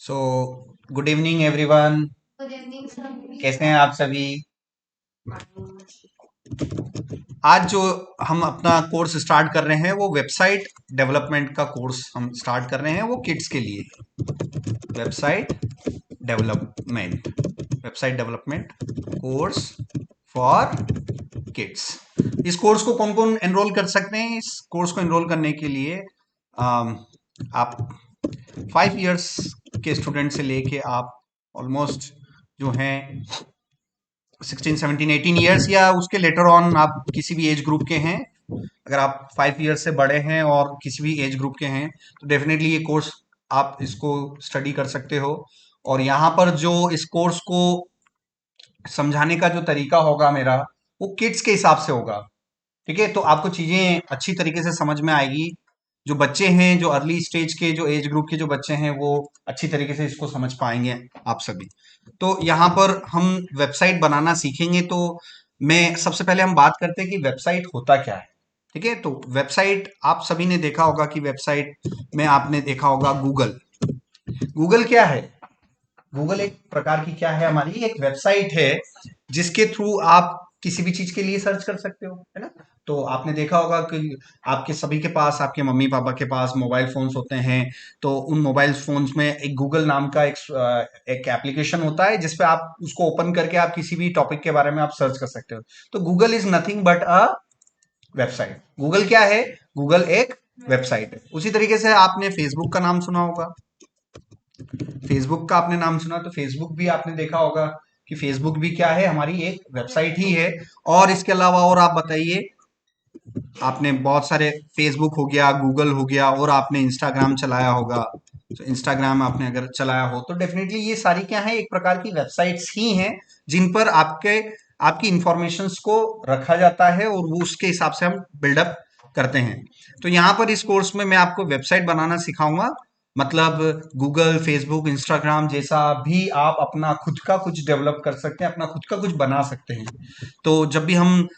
So good evening everyone. Good evening sir. कैसे हैं आप सभी? आज जो हम अपना कोर्स स्टार्ट कर रहे हैं वो वेबसाइट डेवलपमेंट का कोर्स हम स्टार्ट कर रहे हैं, वो किड्स के लिए। Website development website development course for kids. इस कोर्स को कौन कौन एनरोल कर सकते हैं? इस कोर्स को एनरोल करने के लिए आप 5 इयर्स के स्टूडेंट से लेके आप ऑलमोस्ट जो हैं 16 17 18 इयर्स या उसके लेटर ऑन आप किसी भी एज ग्रुप के हैं। अगर आप 5 इयर्स से बड़े हैं और किसी भी एज ग्रुप के हैं तो डेफिनेटली ये कोर्स आप इसको स्टडी कर सकते हो। और यहाँ पर जो इस कोर्स को समझाने का जो तरीका होगा मेरा, वो किड्स के हिसाब से होगा। ठीक है, तो आपको चीजें अच्छी तरीके से समझ में आएगी। जो बच्चे हैं, जो अर्ली स्टेज के, जो एज ग्रुप के जो बच्चे हैं, वो अच्छी तरीके से इसको समझ पाएंगे आप सभी। तो यहाँ पर हम वेबसाइट बनाना सीखेंगे। तो मैं सबसे पहले हम बात करते हैं कि वेबसाइट होता क्या है। ठीक है, तो वेबसाइट आप सभी ने देखा होगा कि वेबसाइट में आपने देखा होगा गूगल। गूगल क्या है? गूगल एक प्रकार की क्या है, हमारी एक वेबसाइट है जिसके थ्रू आप किसी भी चीज के लिए सर्च कर सकते हो, है ना। तो आपने देखा होगा कि आपके सभी के पास, आपके मम्मी पापा के पास मोबाइल फोन्स होते हैं। तो उन मोबाइल फोन्स में एक गूगल नाम का एक एप्लीकेशन होता है जिसपे आप उसको ओपन करके आप किसी भी टॉपिक के बारे में आप सर्च कर सकते हो। तो Google is nothing but a website. Google क्या है? गूगल एक वेबसाइट है। उसी तरीके से आपने फेसबुक का नाम सुना होगा। फेसबुक का आपने नाम सुना, तो फेसबुक भी आपने देखा होगा कि फेसबुक भी क्या है, हमारी एक वेबसाइट ही है। और इसके अलावा और आप बताइए, आपने बहुत सारे, फेसबुक हो गया, गूगल हो गया, और आपने इंस्टाग्राम चलाया होगा। तो इंस्टाग्राम आपने अगर चलाया हो तो डेफिनेटली ये सारी क्या है, एक प्रकार की वेबसाइट्स ही हैं जिन पर आपकी इंफॉर्मेशंस को रखा जाता है और वो उसके हिसाब से हम बिल्डअप करते हैं। तो यहाँ पर इस कोर्स में मैं आपको वेबसाइट बनाना सिखाऊंगा। मतलब गूगल, फेसबुक, इंस्टाग्राम जैसा भी आप अपना खुद का कुछ डेवलप कर सकते हैं, अपना खुद का कुछ बना सकते हैं। तो जब भी हम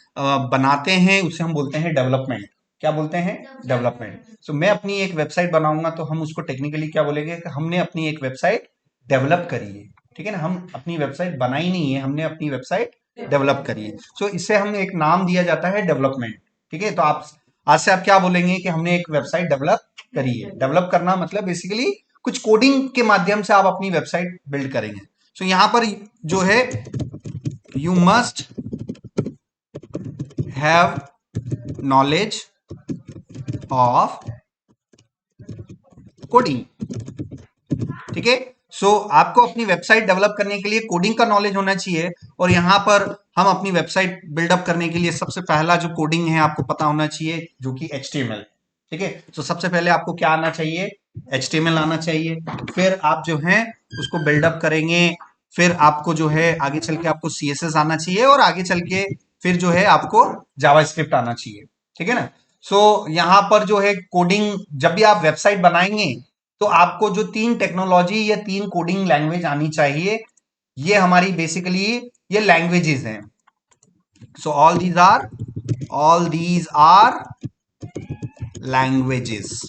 बनाते हैं उसे हम बोलते हैं डेवलपमेंट। क्या बोलते हैं? डेवलपमेंट। सो मैं अपनी एक वेबसाइट बनाऊंगा तो हम उसको टेक्निकली क्या बोलेंगे कि हमने अपनी एक वेबसाइट डेवलप करी है। ठीक है ना, हम अपनी वेबसाइट बनाई नहीं है, हमने अपनी वेबसाइट डेवलप करी है। सो इससे हम एक नाम दिया जाता है डेवलपमेंट। ठीक है, तो आप आज से आप क्या बोलेंगे कि हमने एक वेबसाइट डेवलप करी है। डेवलप करना मतलब बेसिकली कुछ कोडिंग के माध्यम से आप अपनी वेबसाइट बिल्ड करेंगे। सो यहाँ पर जो है, you must have knowledge of coding. ठीक है, सो आपको अपनी वेबसाइट डेवलप करने के लिए कोडिंग का नॉलेज होना चाहिए। और यहाँ पर हम अपनी वेबसाइट बिल्डअप करने के लिए सबसे पहला जो कोडिंग है आपको पता होना चाहिए, जो कि HTML। ठीक है, तो सबसे पहले आपको क्या आना चाहिए? HTML आना चाहिए। फिर आप जो है उसको बिल्डअप करेंगे। फिर आपको जो है आगे चल के आपको CSS आना चाहिए, और आगे चल के फिर जो है आपको जावास्क्रिप्ट आना चाहिए। ठीक है ना। सो यहाँ पर जो है कोडिंग, जब भी आप वेबसाइट बनाएंगे तो आपको जो 3 टेक्नोलॉजी या 3 कोडिंग लैंग्वेज आनी चाहिए। ये हमारी बेसिकली ये लैंग्वेजेस हैं। So all these are languages.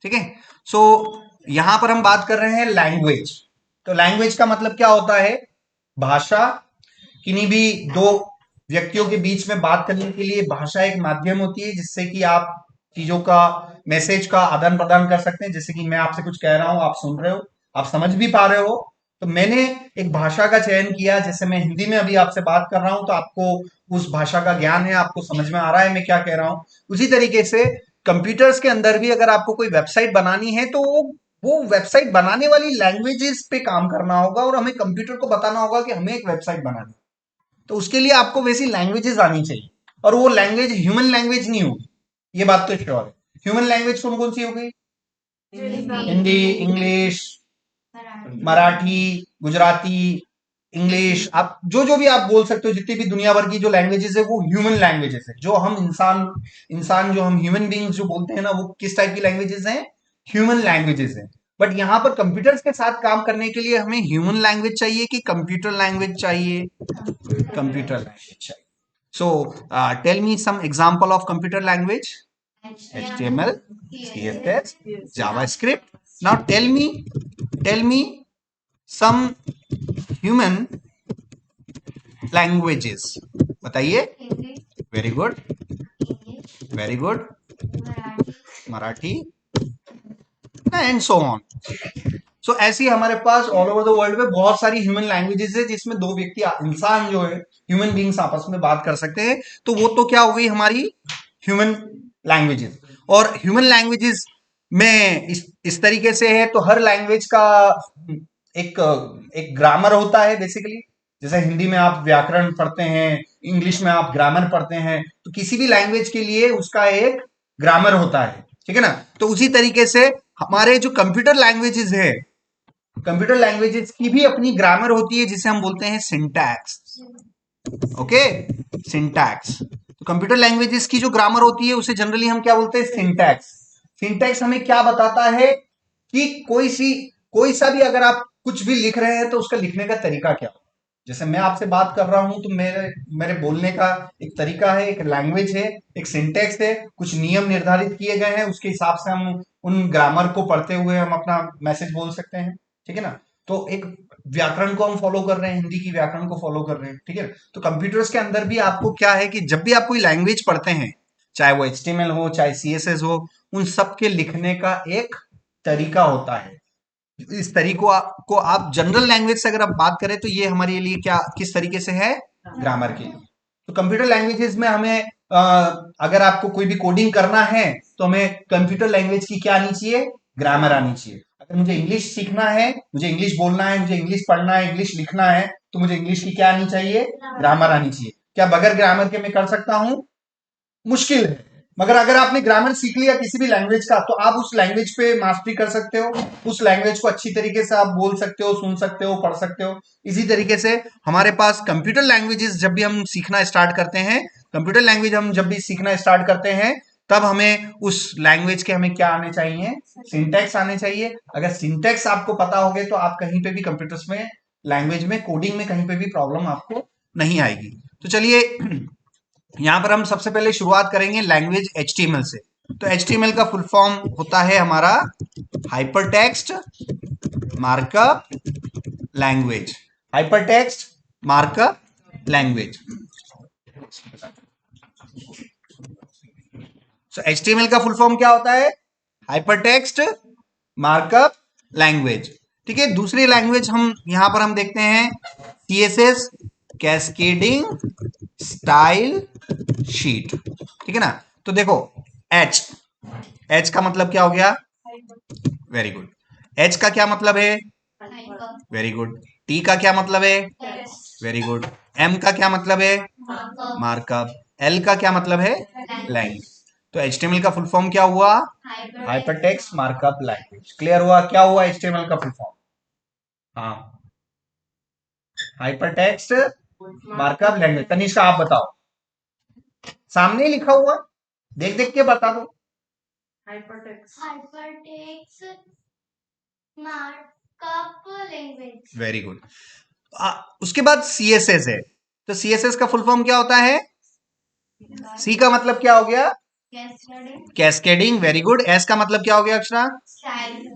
ठीक है, सो यहां पर हम बात कर रहे हैं लैंग्वेज। तो लैंग्वेज का मतलब क्या होता है? भाषा। किन्हीं भी दो व्यक्तियों के बीच में बात करने के लिए भाषा एक माध्यम होती है जिससे कि आप चीजों का, मैसेज का आदान प्रदान कर सकते हैं। जैसे कि मैं आपसे कुछ कह रहा हूं, आप सुन रहे हो, आप समझ भी पा रहे हो। तो मैंने एक भाषा का चयन किया, जैसे मैं हिंदी में अभी आपसे बात कर रहा हूं तो आपको उस भाषा का ज्ञान है, आपको समझ में आ रहा है मैं क्या कह रहा हूं। उसी तरीके से कंप्यूटर्स के अंदर भी अगर आपको कोई वेबसाइट बनानी है तो वो वेबसाइट बनाने वाली लैंग्वेजेस पे काम करना होगा, और हमें कंप्यूटर को बताना होगा कि हमें एक वेबसाइट बनानी है। तो उसके लिए आपको वैसी लैंग्वेजेस आनी चाहिए, और वो लैंग्वेज ह्यूमन लैंग्वेज नहीं होगी, ये बात तो श्योर है। ह्यूमन लैंग्वेज कौन कौन सी होगी? हिंदी, इंग्लिश, मराठी, गुजराती, इंग्लिश, आप जो जो भी आप बोल सकते हो, जितनी भी दुनिया भर की जो लैंग्वेजेस है वो ह्यूमन लैंग्वेजेस है। जो हम इंसान इंसान जो हम ह्यूमन बींग्स जो बोलते हैं ना, वो किस टाइप की लैंग्वेजेस हैं? ह्यूमन लैंग्वेजेस हैं। बट यहाँ पर कंप्यूटर्स के साथ काम करने के लिए हमें ह्यूमन लैंग्वेज चाहिए कि कंप्यूटर लैंग्वेज चाहिए? कंप्यूटर लैंग्वेज चाहिए। So, tell me some example of computer language. HTML, CSS, JavaScript. Now tell me some human languages, बताइए। Very good, very good, Marathi and so on. So ऐसी हमारे पास all over the world में बहुत सारी human languages है जिसमें दो व्यक्ति, इंसान जो है, ह्यूमन बींग्स आपस में बात कर सकते हैं। तो वो तो क्या हो गई हमारी ह्यूमन लैंग्वेजेस। और ह्यूमन लैंग्वेजेस में इस तरीके से है, तो हर लैंग्वेज का एक एक ग्रामर होता है बेसिकली। जैसे हिंदी में आप व्याकरण पढ़ते हैं, इंग्लिश में आप ग्रामर पढ़ते हैं, तो किसी भी लैंग्वेज के लिए उसका एक ग्रामर होता है, ठीक है ना। तो उसी तरीके से हमारे जो कंप्यूटर लैंग्वेजेस है, कंप्यूटर लैंग्वेजेस की भी अपनी ग्रामर होती है जिसे हम बोलते हैं सिंटैक्स। Okay, syntax. तो कंप्यूटर लैंग्वेजेस की जो ग्रामर होती है उसे जनरली हम क्या बोलते हैं, सिंटैक्स। सिंटैक्स हमें क्या बताता है कि कोई सा भी अगर आप कुछ भी लिख रहे हैं तो उसका लिखने का तरीका क्या हो। जैसे मैं आपसे बात कर रहा हूं तो मेरे मेरे बोलने का एक तरीका है, एक लैंग्वेज है, एक सिंटैक्स है, कुछ नियम निर्धारित किए गए हैं, उसके हिसाब से हम उन ग्रामर को पढ़ते हुए हम अपना मैसेज बोल सकते हैं, ठीक है ना। तो एक व्याकरण को हम फॉलो कर रहे हैं, हिंदी की व्याकरण को फॉलो कर रहे हैं, ठीक है। तो कंप्यूटर्स के अंदर भी आपको क्या है कि जब भी आप कोई लैंग्वेज पढ़ते हैं, चाहे वो HTML हो, चाहे CSS हो, उन सब के लिखने का एक तरीका होता है। इस तरीको को आप जनरल लैंग्वेज से अगर आप बात करें तो ये हमारे लिए क्या किस तरीके से है, ग्रामर के लिए। तो कंप्यूटर लैंग्वेजेस में हमें अगर आपको कोई भी कोडिंग करना है तो हमें कंप्यूटर लैंग्वेज की क्या आनी चाहिए, ग्रामर आनी चाहिए। अगर मुझे इंग्लिश सीखना है, मुझे इंग्लिश बोलना है, मुझे इंग्लिश पढ़ना है, इंग्लिश लिखना है, तो मुझे इंग्लिश की क्या आनी चाहिए, ग्रामर आनी चाहिए। क्या बगैर ग्रामर के मैं कर सकता हूं, मुश्किल है। मगर अगर आपने ग्रामर सीख लिया किसी भी लैंग्वेज का तो आप उस लैंग्वेज पे मास्टरी कर सकते हो, उस लैंग्वेज को अच्छी तरीके से आप बोल सकते हो, सुन सकते हो, पढ़ सकते हो। इसी तरीके से हमारे पास कंप्यूटर लैंग्वेजेस जब भी हम सीखना स्टार्ट करते हैं, कंप्यूटर लैंग्वेज हम जब भी सीखना स्टार्ट करते हैं, तब हमें उस लैंग्वेज के हमें क्या आने चाहिए, सिंटैक्स आने चाहिए। अगर सिंटैक्स आपको पता हो गए तो आप कहीं पे भी कंप्यूटर्स में, लैंग्वेज में, कोडिंग में कहीं पे भी प्रॉब्लम आपको नहीं आएगी। तो चलिए यहां पर हम सबसे पहले शुरुआत करेंगे लैंग्वेज HTML से। तो HTML का फुल फॉर्म होता है हमारा hypertext markup language. Hypertext markup language. So HTML का फुल फॉर्म क्या होता है, हाइपरटेक्स्ट मार्कअप लैंग्वेज, ठीक है। दूसरी लैंग्वेज हम यहां पर हम देखते हैं CSS कैस्केडिंग स्टाइल शीट, ठीक है ना। तो देखो एच का मतलब क्या हो गया, वेरी गुड। एच का क्या मतलब है, वेरी गुड। टी का क्या मतलब है, वेरी गुड। एम का क्या मतलब है, मार्कअप। एल का क्या मतलब है, लैंग्वेज। तो HTML का फुल फॉर्म क्या हुआ, हाइपरटेक्स्ट मार्कअप लैंग्वेज। क्लियर हुआ क्या हुआ HTML का फुल फॉर्म, हाँ, हाइपरटेक्स्ट मार्कअप लैंग्वेज। तनिष्का आप बताओ, सामने ही लिखा हुआ, देख देख के बता दो। Hypertext markup language, very good. उसके बाद CSS है। तो CSS का फुल फॉर्म क्या होता है, सी का मतलब क्या हो गया, कैस्केडिंग, वेरी गुड। एस का मतलब क्या हो गया Akshara,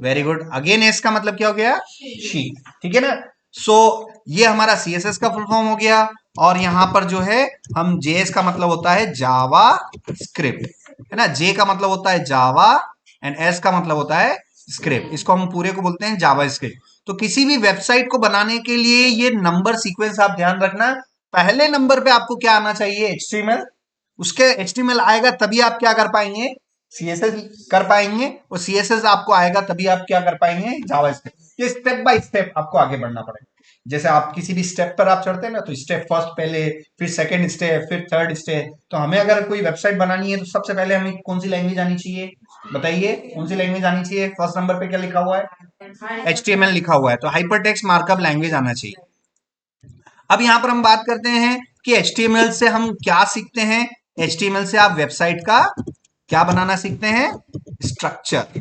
very good. Again S का मतलब क्या हो गया, शीट, ठीक है ना। सो ये हमारा CSS का फुल फॉर्म हो गया। और यहां पर जो है हम JS का मतलब होता है जावा स्क्रिप्ट, है ना। J का मतलब होता है जावा एंड S का मतलब होता है स्क्रिप्ट। इसको हम पूरे को बोलते हैं जावा स्क्रिप्ट। तो किसी भी वेबसाइट को बनाने के लिए ये नंबर सीक्वेंस आप ध्यान रखना। पहले नंबर पे आपको क्या आना चाहिए, HTML। उसके HTML आएगा तभी आप क्या कर पाएंगे, CSS कर पाएंगे। और CSS आपको आएगा तभी आप क्या कर पाएंगे, जावास्क्रिप्ट। ये स्टेप बाय स्टेप आपको आगे बढ़ना पड़ेगा। जैसे आप किसी भी स्टेप पर आप चढ़ते हैं ना, तो स्टेप फर्स्ट पहले, फिर सेकंड स्टेप, फिर थर्ड स्टेप। तो हमें अगर कोई वेबसाइट बनानी है तो सबसे पहले हमें कौन सी लैंग्वेज आनी चाहिए, बताइए कौन सी लैंग्वेज आनी चाहिए। फर्स्ट नंबर पे क्या लिखा हुआ है, HTML लिखा हुआ है, तो हाइपरटेक्स्ट मार्कअप लैंग्वेज आना चाहिए। अब यहां पर हम बात करते हैं कि HTML से हम क्या सीखते हैं। HTML से आप वेबसाइट का क्या बनाना सीखते हैं, स्ट्रक्चर,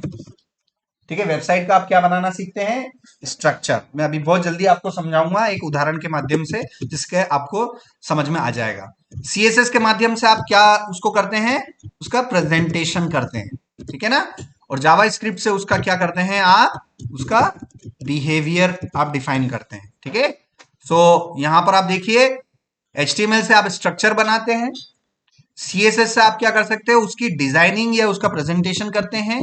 ठीक है। वेबसाइट का आप क्या बनाना सीखते हैं, स्ट्रक्चर। मैं अभी बहुत जल्दी आपको समझाऊंगा एक उदाहरण के माध्यम से, जिसके आपको समझ में आ जाएगा। CSS के माध्यम से आप क्या उसको करते हैं, उसका प्रेजेंटेशन करते हैं, ठीक है ना। और जावा स्क्रिप्ट से उसका क्या करते हैं आप, उसका बिहेवियर आप डिफाइन करते हैं। ठीक है, सो यहां पर आप देखिए HTML से आप स्ट्रक्चर बनाते हैं, CSS से आप क्या कर सकते हैं, उसकी डिजाइनिंग या उसका प्रेजेंटेशन करते हैं,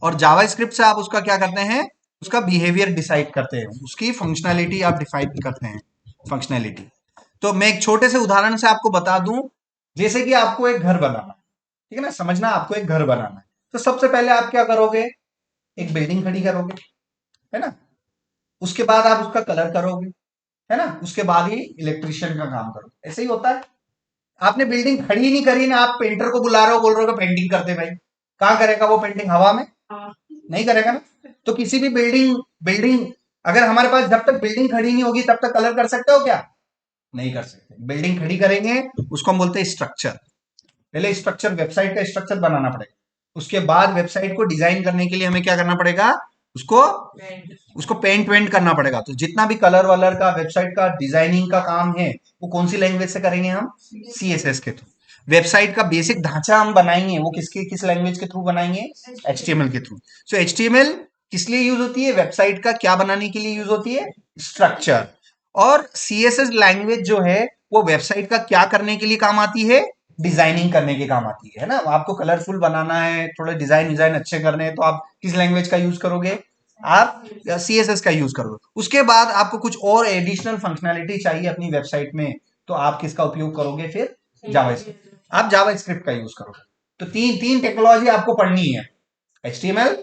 और जावास्क्रिप्ट से आप उसका क्या करते हैं, उसका बिहेवियर डिसाइड करते हैं, उसकी फंक्शनैलिटी आप डिफाइन करते हैं, फंक्शनैलिटी। तो मैं एक छोटे से उदाहरण से आपको बता दूं, जैसे कि आपको एक घर बनाना, ठीक है ना, समझना, आपको एक घर बनाना है, तो सबसे पहले आप क्या करोगे, एक बिल्डिंग खड़ी करोगे, है ना, उसके बाद आप उसका कलर करोगे, है ना, उसके बाद ही इलेक्ट्रिशियन का काम करोगे। ऐसे ही होता है। आपने बिल्डिंग खड़ी ही नहीं करी ना, आप पेंटर को बुला रहे हो, बोल रहे हो पेंटिंग करते भाई, कहां करेगा वो पेंटिंग, हवा में नहीं करेगा ना। तो किसी भी बिल्डिंग बिल्डिंग अगर हमारे पास जब तक बिल्डिंग खड़ी नहीं होगी तब तक कलर कर सकते हो क्या, नहीं कर सकते। बिल्डिंग खड़ी करेंगे उसको हम बोलते हैं स्ट्रक्चर। पहले स्ट्रक्चर, वेबसाइट का स्ट्रक्चर बनाना पड़ेगा, उसके बाद वेबसाइट को डिजाइन करने के लिए हमें क्या करना पड़ेगा, उसको उसको पेंट वेंट करना पड़ेगा। तो जितना भी कलर वलर का, वेबसाइट का डिजाइनिंग का काम है, वो कौन सी लैंग्वेज से करेंगे हम, CSS के थ्रू। वेबसाइट का बेसिक ढांचा हम बनाएंगे, वो किस लैंग्वेज के थ्रू बनाएंगे, HTML के थ्रू। सो HTML किस लिए यूज होती है, वेबसाइट का क्या बनाने के लिए यूज होती है, स्ट्रक्चर। और CSS लैंग्वेज जो है वो वेबसाइट का क्या करने के लिए काम आती है, डिजाइनिंग करने के काम आती है ना। आपको कलरफुल बनाना है, थोड़ा डिजाइन अच्छे करने हैं, तो आप किस लैंग्वेज का यूज करोगे, आप CSS का यूज करोगे। उसके बाद आपको कुछ और एडिशनल फंक्शनैलिटी चाहिए अपनी वेबसाइट में, तो आप किसका उपयोग करोगे, फिर जावास्क्रिप्ट, आप जावास्क्रिप्ट का यूज करोगे। तो तीन तीन टेक्नोलॉजी आपको पढ़नी है। HTML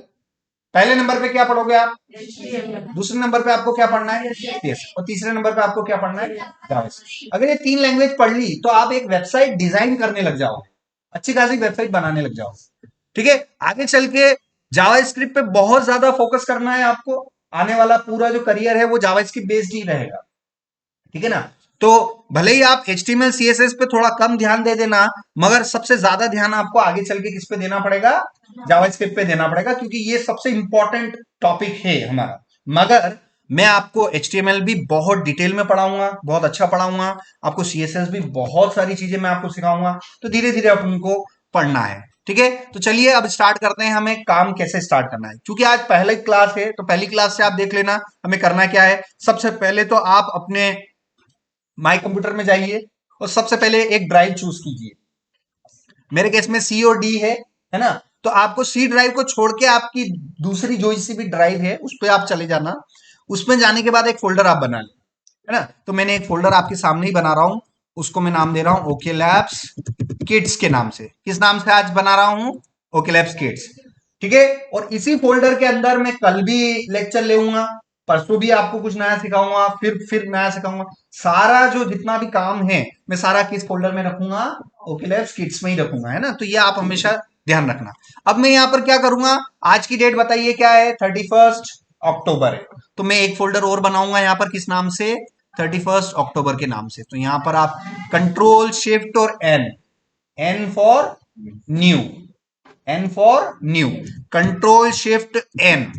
पहले नंबर पे क्या पढ़ोगे आप, दूसरे नंबर पे आपको क्या पढ़ना है, CSS, और तीसरे नंबर पे आपको क्या पढ़ना है, जावास्क्रिप्ट। अगर ये तीन लैंग्वेज पढ़ ली तो आप एक वेबसाइट डिजाइन करने लग जाओगे, अच्छी खासी वेबसाइट बनाने लग जाओगे। ठीक है, आगे चल के जावास्क्रिप्ट पे बहुत ज्यादा फोकस करना है आपको, आने वाला पूरा जो करियर है वो जावास्क्रिप्ट बेस्ड ही रहेगा। ठीक है ना। तो भले ही आप HTML CSS पे थोड़ा कम ध्यान दे देना, मगर सबसे ज्यादा ध्यान आपको आगे चल के किस पे देना पड़ेगा, जावास्क्रिप्ट पे देना पड़ेगा, क्योंकि ये सबसे इंपॉर्टेंट टॉपिक है हमारा। मगर मैं आपको HTML भी बहुत डिटेल में पढ़ाऊंगा, बहुत अच्छा पढ़ाऊंगा, आपको CSS भी बहुत सारी चीजें मैं आपको सिखाऊंगा। तो धीरे धीरे अपन को पढ़ना है। ठीक है, तो चलिए अब स्टार्ट करते हैं, हमें काम कैसे स्टार्ट करना है। क्योंकि आज पहली क्लास है, तो पहली क्लास से आप देख लेना हमें करना क्या है। सबसे पहले तो आप अपने माई कंप्यूटर में जाइए और सबसे पहले एक ड्राइव चूज कीजिए। मेरे केस में C और D है ना। तो आपको C ड्राइव को छोड़ के आपकी दूसरी जो सी भी ड्राइव है उस पर आप चले जाना। उसमें जाने के बाद एक फोल्डर आप बना लेना, है ना। तो मैंने एक फोल्डर आपके सामने ही बना रहा हूं, उसको मैं नाम दे रहा हूं ओके लैब्स किड्स के नाम से। किस नाम से आज बना रहा हूं, ओके लैब्स किड्स। ठीक है, और इसी फोल्डर के अंदर मैं कल भी लेक्चर लेऊंगा, परसों भी आपको कुछ नया सिखाऊंगा, फिर नया सिखाऊंगा। सारा जो जितना भी काम है मैं सारा किस फोल्डर में रखूंगा, ओके लैब्स किड्स में ही रखूंगा, है ना। तो ये आप हमेशा ध्यान रखना। अब मैं यहाँ पर क्या करूंगा, आज की डेट बताइए क्या है, 31 अक्टूबर है। तो मैं एक फोल्डर और बनाऊंगा यहाँ पर, किस नाम से, 31 अक्टूबर के नाम से। तो यहाँ पर आप कंट्रोल शिफ्ट और N for new, N for new, control shift N,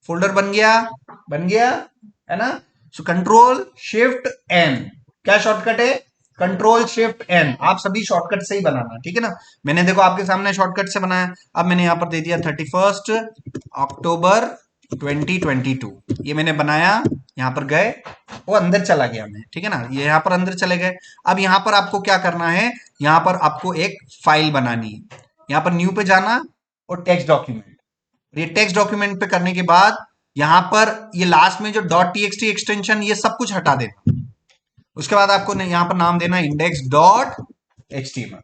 folder बन गया, बन गया, है ना। सो कंट्रोल शिफ्ट एन, क्या शॉर्टकट है, कंट्रोल शिफ्ट एन। आप सभी शॉर्टकट से ही बनाना, ठीक है ना। मैंने देखो आपके सामने शॉर्टकट से बनाया। अब मैंने यहां पर दे दिया 31 अक्टूबर 2022, ये मैंने बनाया। यहां पर गए, वो अंदर चला गया मैं, ठीक है ना, ये यहां पर अंदर चले गए। अब यहां पर आपको क्या करना है, यहां पर आपको एक फाइल बनानी है। यहां पर न्यू पे जाना और टेक्स्ट डॉक्यूमेंट, ये टेक्स्ट डॉक्यूमेंट पे करने के बाद यहां पर ये लास्ट में जो .txt एक्सटेंशन, ये सब कुछ हटा देना। उसके बाद आपको यहां पर नाम देना index.html,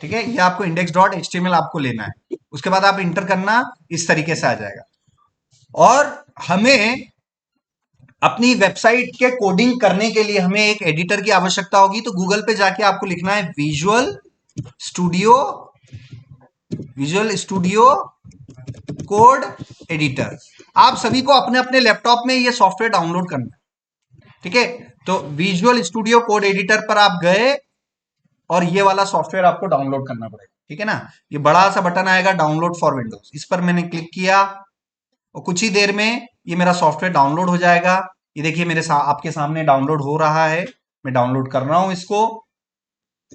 ठीक है, ये आपको index.html आपको लेना है। उसके बाद आप इंटर करना, इस तरीके से आ जाएगा। और हमें अपनी वेबसाइट के कोडिंग करने के लिए हमें एक एडिटर की आवश्यकता होगी। तो गूगल पे जाके आपको लिखना है विजुअल स्टूडियो कोड एडिटर। आप सभी को अपने अपने लैपटॉप में ये सॉफ्टवेयर डाउनलोड करना है, ठीक है। तो विजुअल स्टूडियो कोड एडिटर पर आप गए और ये वाला सॉफ्टवेयर आपको डाउनलोड करना पड़ेगा, ठीक है ना। ये बड़ा सा बटन आएगा डाउनलोड फॉर विंडोज, इस पर मैंने क्लिक किया और कुछ ही देर में ये मेरा सॉफ्टवेयर डाउनलोड हो जाएगा। ये देखिए मेरे आपके सामने डाउनलोड हो रहा है, मैं डाउनलोड कर रहा हूं इसको।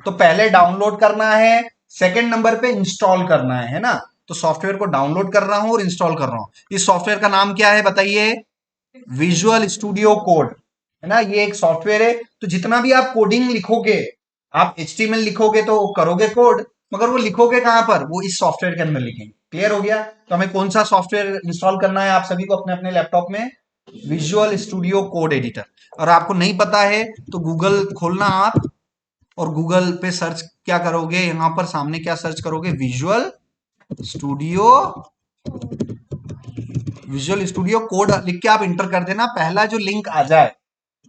तो पहले डाउनलोड करना है, सेकंड नंबर पे इंस्टॉल करना है ना। तो सॉफ्टवेयर को डाउनलोड कर रहा हूं और इंस्टॉल कर रहा हूं। इस सॉफ्टवेयर का नाम क्या है बताइए? विजुअल स्टूडियो कोड, है ना। ये एक सॉफ्टवेयर है। तो जितना भी आप कोडिंग लिखोगे, आप HTML लिखोगे तो करोगे कोड, मगर वो लिखोगे कहां पर? वो इस सॉफ्टवेयर के अंदर लिखेंगे। क्लियर हो गया? तो हमें कौन सा सॉफ्टवेयर इंस्टॉल करना है आप सभी को अपने अपने लैपटॉप में? Visual studio code editor. और आपको नहीं पता है तो गूगल खोलना आप, और गूगल पे सर्च क्या करोगे? यहां पर सामने क्या सर्च करोगे? Visual studio, visual studio code लिख के आप इंटर कर देना। पहला जो लिंक आ जाए,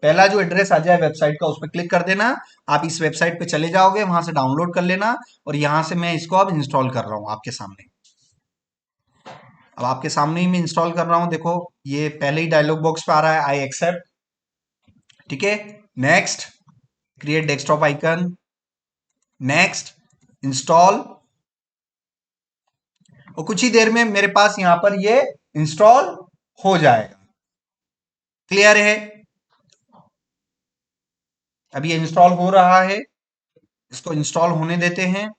पहला जो एड्रेस आ जाए वेबसाइट का, उस पर क्लिक कर देना। आप इस वेबसाइट पे चले जाओगे, वहां से डाउनलोड कर लेना, और यहां से मैं इसको अब इंस्टॉल कर रहा हूं आपके सामने। अब आपके सामने ही मैं इंस्टॉल कर रहा हूं। देखो ये पहले ही डायलॉग बॉक्स पे आ रहा है, आई एक्सेप्ट। ठीक है, next, create desktop icon, next, install. और कुछ ही देर में मेरे पास यहां पर ये इंस्टॉल हो जाएगा। क्लियर है? अब ये इंस्टॉल हो रहा है, इसको इंस्टॉल होने देते हैं।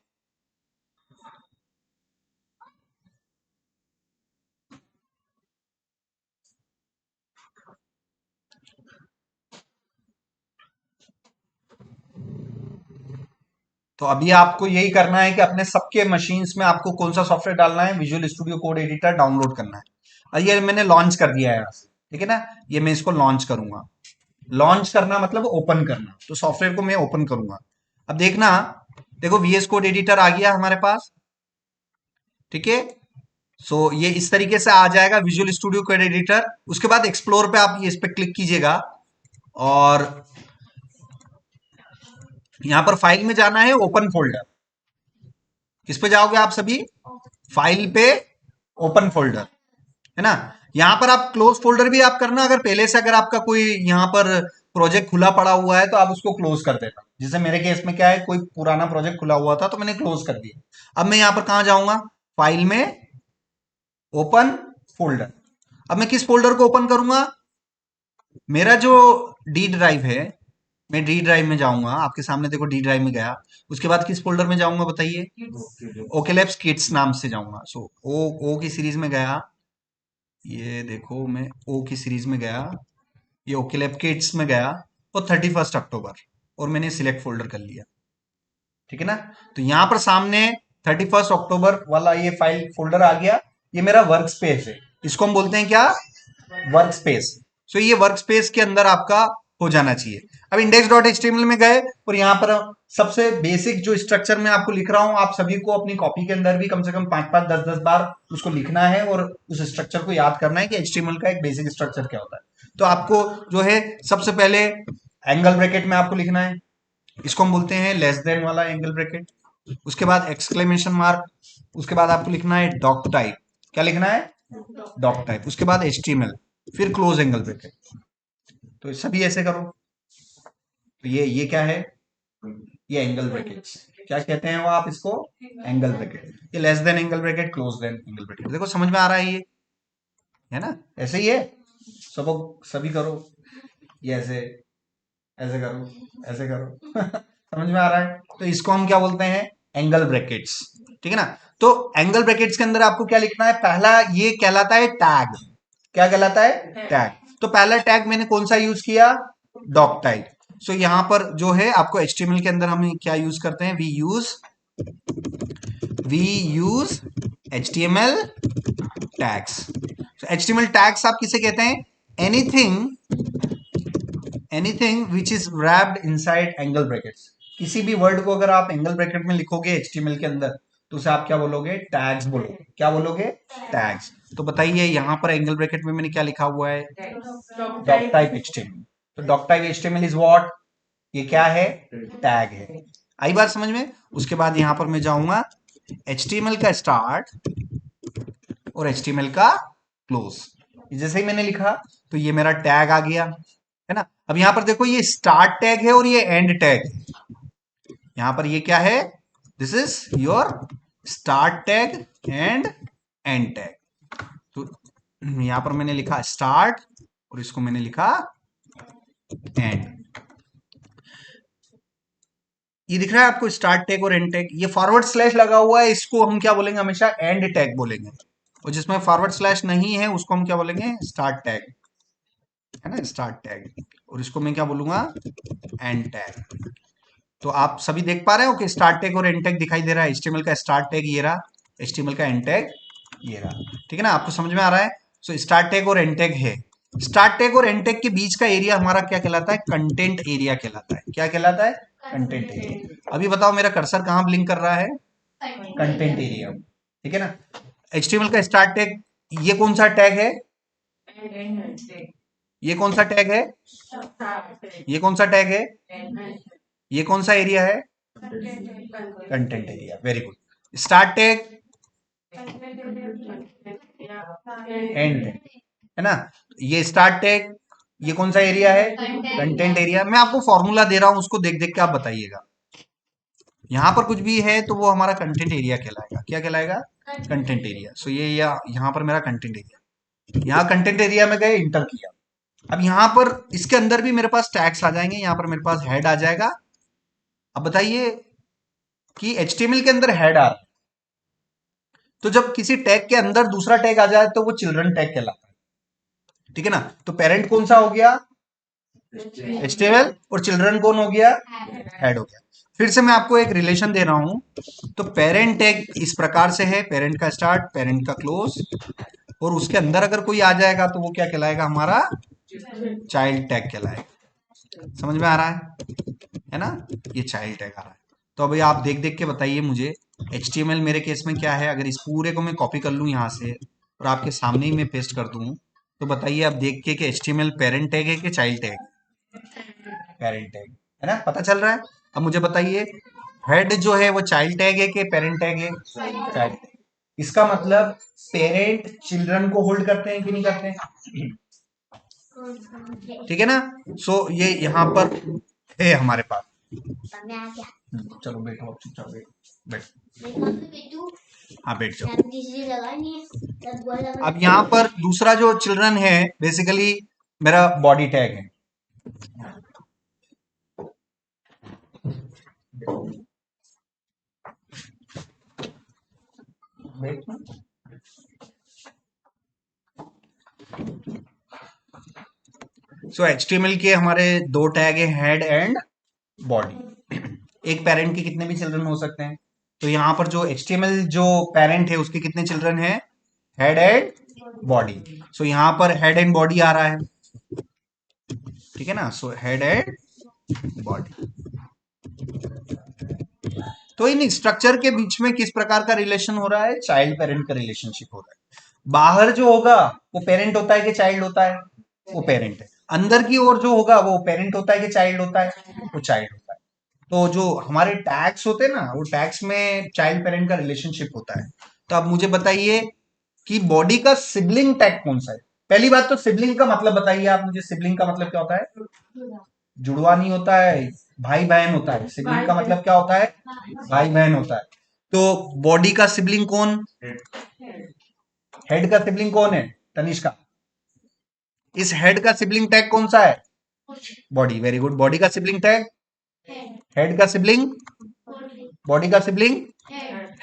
तो अभी आपको यही करना है कि अपने सबके मशीन्स में आपको कौन सा सॉफ्टवेयर डालना है? Visual studio code editor download करना है। और ये मैंने लॉन्च कर दिया है यहाँ से, ठीक है ना। ये मैं इसको लॉन्च करूंगा। लॉन्च करना मतलब ओपन करना। तो सॉफ्टवेयर को मैं ओपन करूंगा। अब देखना, देखो VS कोड एडिटर आ गया हमारे पास। ठीक है, सो ये इस तरीके से आ जाएगा विजुअल स्टूडियो कोड एडिटर। उसके बाद एक्सप्लोर पे आप ये इस पे क्लिक कीजिएगा, और यहां पर फाइल में जाना है, ओपन फोल्डर। किस पे जाओगे आप सभी? फाइल पे, ओपन फोल्डर, है ना। यहां पर आप क्लोज फोल्डर भी आप करना। अगर पहले से अगर आपका कोई यहां पर प्रोजेक्ट खुला पड़ा हुआ है तो आप उसको क्लोज कर देना। जैसे मेरे केस में क्या है, कोई पुराना प्रोजेक्ट खुला हुआ था तो मैंने क्लोज कर दिया। अब मैं यहां पर कहां जाऊंगा? फाइल में, ओपन फोल्डर। अब मैं किस फोल्डर को ओपन करूंगा? मेरा जो डी ड्राइव है, मैं डी ड्राइव में जाऊंगा। आपके सामने देखो डी ड्राइव में गया। उसके बाद किस फोल्डर में जाऊंगा बताइए? ओके लैब्स किड्स नाम से जाऊंगा। सो ओ की सीरीज में गया। ये देखो मैं ओ की सीरीज में गया, ये ओके लैब किड्स में गया, और 31 अक्टूबर, और मैंने सिलेक्ट फोल्डर कर लिया। ठीक है ना। तो यहां पर सामने 31 अक्टूबर वाला ये फाइल फोल्डर आ गया। ये मेरा वर्क स्पेस है। इसको हम बोलते हैं क्या? Work space. सो ये वर्क स्पेस के अंदर आपका हो जाना चाहिए। अब index.html में गए, और यहां पर सबसे बेसिक जो स्ट्रक्चर मैं आपको लिख रहा हूं, आप सभी को अपनी कॉपी के अंदर भी कम से कम 5-5 10-10 बार उसको लिखना है, और उस स्ट्रक्चर को याद करना है कि HTML का एक बेसिक स्ट्रक्चर क्या होता है। तो आपको जो है सबसे पहले एंगल ब्रैकेट में आपको लिखना है। इसको हम बोलते हैं लेस देन वाला एंगल ब्रैकेट। उसके बाद एक्सक्लेमेशन मार्क। उसके बाद आपको लिखना है डॉक टाइप। क्या लिखना है? Doc type. उसके बाद HTML, फिर क्लोज एंगल ब्रैकेट। तो सभी ऐसे करो। तो ये क्या है? ये एंगल ब्रैकेट्स। क्या कहते हैं वो आप इसको? Angle bracket. ये less than angle bracket, close then angle bracket. देखो समझ में आ रहा है ये, है ना। ऐसे ही है, सब सभी करो। ये ऐसे, ऐसे करो, ऐसे करो। समझ में आ रहा है? तो इसको हम क्या बोलते हैं? Angle brackets. ठीक है ना। तो एंगल ब्रैकेट्स के अंदर आपको क्या लिखना है? पहला ये कहलाता है टैग। क्या कहलाता है? टैग। तो पहला टैग मैंने कौन सा यूज किया? Doc type. सो यहां पर जो है आपको HTML के अंदर हम क्या यूज करते हैं? We use HTML tags. HTML tags आप किसे कहते हैं? Anything which is wrapped inside angle brackets. किसी भी वर्ड को अगर आप एंगल ब्रैकेट में लिखोगे HTML के अंदर, तो उसे आप क्या बोलोगे? टैग्स बोलोगे। क्या बोलोगे? टैग्स। तो बताइए यहां पर एंगल ब्रैकेट में मैंने क्या लिखा हुआ है? Doc type HTML। तो doc type HTML is what? ये क्या है? टैग है। आई बात समझ में? उसके बाद यहां पर मैं जाऊंगा HTML का स्टार्ट और HTML का क्लोज। जैसे ही मैंने लिखा तो ये मेरा टैग आ गया, है ना। अब यहां पर देखो ये स्टार्ट टैग है और ये एंड टैग है। यहां पर ये क्या है? This is your start tag and and tag. तो यहां पर मैंने लिखा स्टार्ट, और इसको मैंने लिखा एंड। ये दिख रहा है आपको स्टार्ट टैग और एंड टैग, ये फॉरवर्ड स्लैश लगा हुआ है, इसको हम क्या बोलेंगे हमेशा एंड टैग बोलेंगे, और जिसमें फॉरवर्ड स्लैश नहीं है उसको हम क्या बोलेंगे स्टार्ट टैग, है ना, स्टार्ट टैग, और इसको मैं क्या बोलूंगा एंड टैग। तो आप सभी देख पा रहे हो कि स्टार्ट टैग और एंड टैग दिखाई दे रहा है, HTML का स्टार्ट टैग ये रहा, HTML का एंड टैग ये रहा, ठीक है ना, आपको समझ में आ रहा है। सो स्टार्ट टैग और एंड टैग है, स्टार्ट टैग और एंड टैग के बीच का एरिया हमारा क्या कहलाता है, कंटेंट एरिया कहलाता है। क्या कहलाता है, कंटेंट एरिया। अभी बताओ मेरा कर्सर कहाँ ब्लिंक कर रहा है, कंटेंट एरिया, ठीक है ना। HTML का स्टार्ट टैग ये कौन सा टैग है, ये कौन सा टैग है, ये कौन सा टैग है, ये कौन सा एरिया है, content area, very good. Start tag and, है ना, ये स्टार्ट टैग ये कौन सा एरिया है, कंटेंट एरिया। मैं आपको फॉर्मूला दे रहा हूं, उसको देख देख के आप बताइएगा। यहां पर कुछ भी है तो वो हमारा कंटेंट एरिया कहलाएगा। क्या कहलाएगा, कंटेंट एरिया। सो ये यहाँ पर मेरा कंटेंट एरिया, यहाँ कंटेंट एरिया में गए, इंटर किया। अब यहाँ पर इसके अंदर भी मेरे पास टैग्स आ जाएंगे, यहाँ पर मेरे पास हेड आ जाएगा। अब बताइए कि HTML के अंदर हेड आ रहा है, तो जब किसी टैग के अंदर दूसरा टैग आ जाए तो वो चिल्ड्रन टैग कहलाता है, ठीक है ना। तो पेरेंट कौन सा हो गया, HTML, और चिल्ड्रन कौन हो गया, हेड हो गया। फिर से मैं आपको एक रिलेशन दे रहा हूं, तो पेरेंट टैग इस प्रकार से है, पेरेंट का स्टार्ट, पेरेंट का क्लोज, और उसके अंदर अगर कोई आ जाएगा तो वो क्या कहलाएगा, हमारा चाइल्ड टैग कहलाएगा। समझ में आ रहा है ना, ये चाइल्ड टैग आ रहा है। तो अभी आप देख देख के बताइए मुझे, HTML मेरे केस में क्या है, अगर इस पूरे को मैं कॉपी कर लूं यहाँ से और आपके सामने ही मैं पेस्ट कर दूं, तो बताइए आप देख के कि HTML पेरेंट टैग है कि चाइल्ड टैग, पेरेंट टैग, है ना, पता चल रहा है। अब मुझे बताइए हेड जो है वो चाइल्ड टैग है कि पेरेंट टैग है, चाइल्ड टैग। इसका मतलब पेरेंट चिल्ड्रन को होल्ड करते हैं कि नहीं करते हैं, ठीक है ना। सो ये यहाँ पर है हमारे पास। चलो बैठो, अब चुपचाप बैठो, हाँ बैठ जाओ। अब यहाँ पर दूसरा जो चिल्ड्रन है बेसिकली मेरा बॉडी टैग है। सो HTML के हमारे दो टैग है, हेड एंड बॉडी। एक पेरेंट के कितने भी चिल्ड्रन हो सकते हैं, तो यहाँ पर जो HTML जो पेरेंट है उसके कितने चिल्ड्रन है, हेड एंड बॉडी। सो यहाँ पर हेड एंड बॉडी आ रहा है, ठीक है ना। सो हेड एंड बॉडी, तो इन स्ट्रक्चर के बीच में किस प्रकार का रिलेशन हो रहा है, चाइल्ड पेरेंट का रिलेशनशिप हो रहा है। बाहर जो होगा वो पेरेंट होता है कि चाइल्ड होता है, वो पेरेंट है। अंदर की ओर जो होगा वो पेरेंट होता है कि चाइल्ड होता है, वो चाइल्ड होता है। तो जो हमारे टैग्स होते हैं ना, वो टैग्स में चाइल्ड पेरेंट का रिलेशनशिप होता है। तो अब मुझे बताइए कि बॉडी का सिबलिंग टैग कौन सा है। पहली बात तो सिबलिंग का मतलब बताइए आप मुझे, सिबलिंग का मतलब क्या होता है, जुड़वा नहीं होता है, भाई बहन होता है। सिबलिंग का मतलब क्या होता है, भाई बहन होता है। तो बॉडी का सिबलिंग कौन, हेड का सिबलिंग कौन है, तनिष्का। इस हेड का सिबलिंग टैग कौन सा है, बॉडी, वेरी गुड। बॉडी का सिबलिंग टैग, हेड का सिबलिंग, बॉडी का सिबलिंग,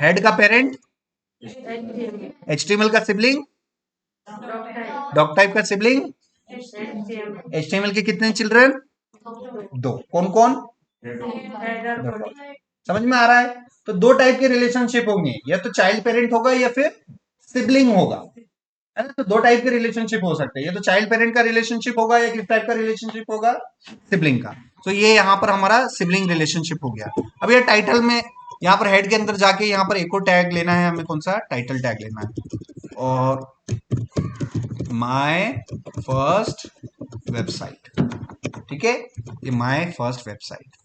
हेड का पेरेंट, HTML का सिबलिंग, डॉग टाइप का सिबलिंग। HTML के कितने चिल्ड्रन, दो, कौन कौन, समझ में आ रहा है। तो दो टाइप के रिलेशनशिप होंगे, या तो चाइल्ड पेरेंट होगा या फिर सिबलिंग होगा, है ना। तो दो टाइप के रिलेशनशिप हो सकते हैं, या तो चाइल्ड पेरेंट का रिलेशनशिप होगा या किस टाइप का रिलेशनशिप होगा, सिबलिंग का। तो ये यहाँ पर हमारा सिबलिंग रिलेशनशिप हो गया। अब ये टाइटल में यहाँ पर हेड के अंदर जाके यहाँ पर एक और टैग लेना है हमें, कौन सा, टाइटल टैग लेना है, और माय फर्स्ट वेबसाइट, ठीक है, ये माय फर्स्ट वेबसाइट।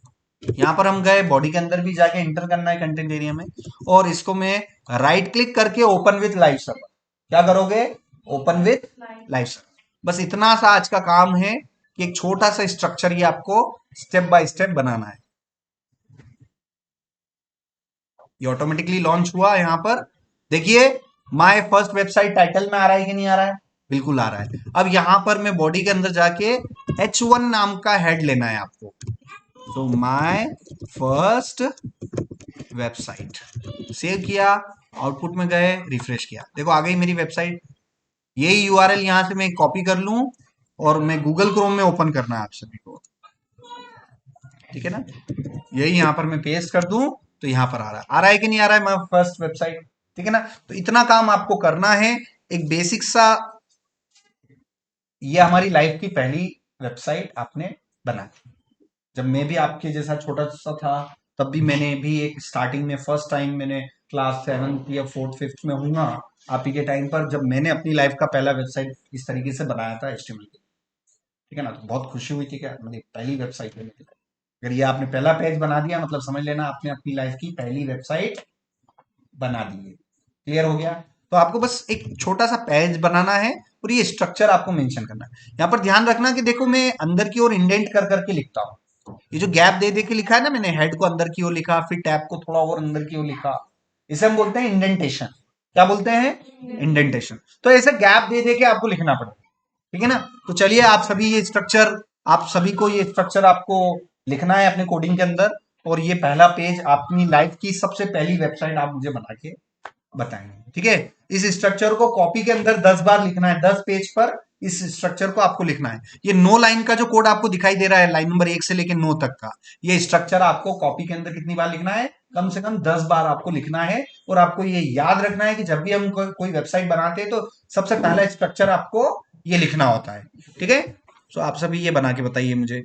यहाँ पर हम गए, बॉडी के अंदर भी जाके इंटर करना है कंटेंट एरिया में, और इसको मैं राइट क्लिक करके ओपन विथ लाइव सर्वर, क्या करोगे, ओपन विथ लाइव सर्वर। बस इतना सा आज का काम है कि एक छोटा सा स्ट्रक्चर ये आपको स्टेप बाय स्टेप बनाना है। ये ऑटोमेटिकली लॉन्च हुआ। यहाँ पर देखिए माय फर्स्ट वेबसाइट टाइटल में आ रहा है कि नहीं आ रहा है, बिल्कुल आ रहा है। अब यहाँ पर मैं बॉडी के अंदर जाके H1 नाम का हेड लेना है आपको। तो माय फर्स्ट वेबसाइट, सेव किया, आउटपुट में गए, रिफ्रेश किया, देखो आ गई मेरी वेबसाइट। यही यूआरएल यहां से मैं कॉपी कर लूं और मैं गूगल क्रोम में ओपन करना है आप सभी को, ठीक है ना। यही यहां पर मैं पेस्ट कर दूं तो यहां पर आ रहा है कि नहीं आ रहा है, मैं फर्स्ट वेबसाइट, ठीक है ना। तो इतना काम आपको करना है, एक बेसिक सा, ये हमारी लाइफ की पहली वेबसाइट आपने बनाई। जब मैं भी आपके जैसा छोटा सा था तब भी मैंने भी एक स्टार्टिंग में फर्स्ट टाइम मैंने क्लास 7th या 4th 5th में हूँ ना, आप ही के टाइम पर, जब मैंने अपनी लाइफ का पहला वेबसाइट इस तरीके से बनाया था HTML के, ठीक है ना, तो बहुत खुशी हुई थी, क्या मेरी पहली वेबसाइट है। अगर ये आपने पहला पेज बना दिया मतलब समझ लेना आपने अपनी लाइफ की पहली वेबसाइट बना दी है। क्लियर हो गया। तो आपको बस एक छोटा सा पेज बनाना है और ये स्ट्रक्चर आपको मेंशन करना है। यहाँ पर ध्यान रखना कि देखो मैं अंदर की ओर इंडेंट कर करके लिखता हूँ, ये जो गैप दे दे के लिखा है ना मैंने, हेड को अंदर की ओर लिखा, फिर टैब को थोड़ा और अंदर की ओर लिखा, इसे हम बोलते हैं इंडेंटेशन। क्या बोलते हैं? इंडेंटेशन। तो ऐसे गैप दे दे के आपको लिखना पड़ेगा, ठीक है ना। तो चलिए आप सभी ये स्ट्रक्चर, आप सभी को ये स्ट्रक्चर आपको लिखना है अपने कोडिंग के अंदर, और ये पहला पेज अपनी लाइफ की सबसे पहली वेबसाइट आप मुझे बना के बताएंगे, ठीक है। इस स्ट्रक्चर को कॉपी के अंदर 10 बार लिखना है, 10 पेज पर इस स्ट्रक्चर को आपको लिखना है। ये 9 लाइन का जो कोड आपको दिखाई दे रहा है, लाइन नंबर 1 से लेकर 9 तक का, ये स्ट्रक्चर आपको कॉपी के अंदर कितनी बार लिखना है? कम से कम 10 बार आपको लिखना है। और आपको ये याद रखना है कि जब भी हम कोई वेबसाइट बनाते हैं तो सबसे पहला स्ट्रक्चर आपको ये लिखना होता है, ठीक है। तो आप सभी ये बना के बताइए मुझे।